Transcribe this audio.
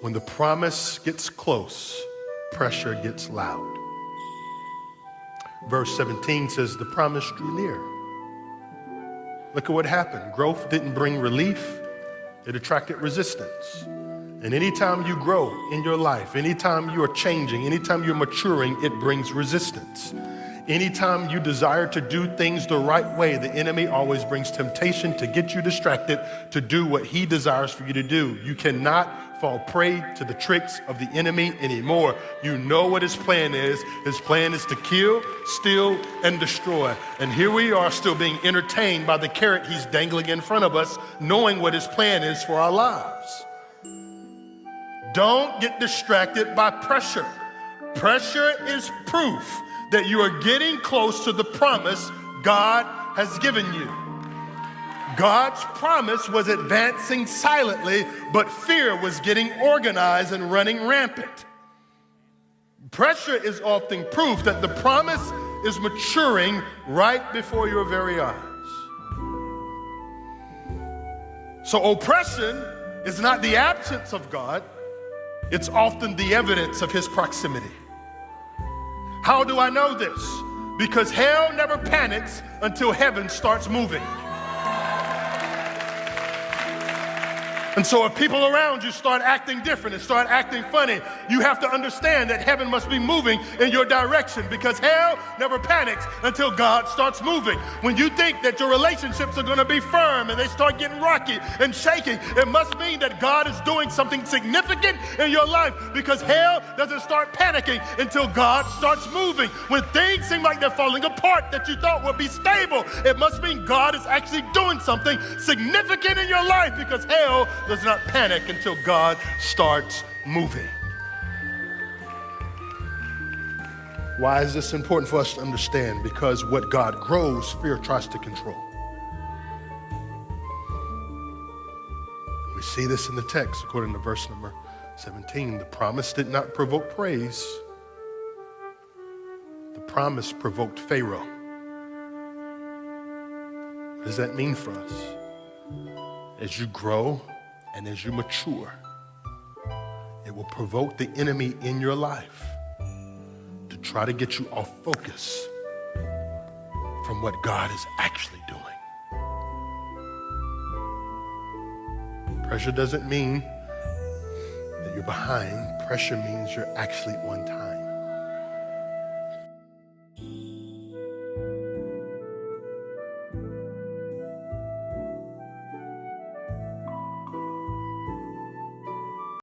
When the promise gets close, pressure gets loud. Verse 17 says, the promise drew near. Look at what happened. Growth didn't bring relief, it attracted resistance. And anytime you grow in your life, anytime you are changing, anytime you're maturing, it brings resistance. Anytime you desire to do things the right way, the enemy always brings temptation to get you distracted to do what he desires for you to do. You cannot fall prey to the tricks of the enemy anymore. You know what his plan is. His plan is to kill, steal, and destroy. And here we are still being entertained by the carrot he's dangling in front of us, knowing what his plan is for our lives. Don't get distracted by pressure. Pressure is proof that you are getting close to the promise God has given you. God's promise was advancing silently, but fear was getting organized and running rampant. Pressure is often proof that the promise is maturing right before your very eyes. So oppression is not the absence of God, it's often the evidence of his proximity. How do I know this? Because hell never panics until heaven starts moving. And so if people around you start acting different and start acting funny, you have to understand that heaven must be moving in your direction, because hell never panics until God starts moving. When you think that your relationships are going to be firm and they start getting rocky and shaking, it must mean that God is doing something significant in your life, because hell doesn't start panicking until God starts moving. When things seem like they're falling apart that you thought would be stable, it must mean God is actually doing something significant in your life, because hell does not panic until God starts moving. Why is this important for us to understand? Because what God grows, fear tries to control. We see this in the text, according to verse number 17. The promise did not provoke praise. The promise provoked Pharaoh. What does that mean for us? As you grow and as you mature, it will provoke the enemy in your life to try to get you off focus from what God is actually doing. Pressure doesn't mean that you're behind. Pressure means you're actually on time.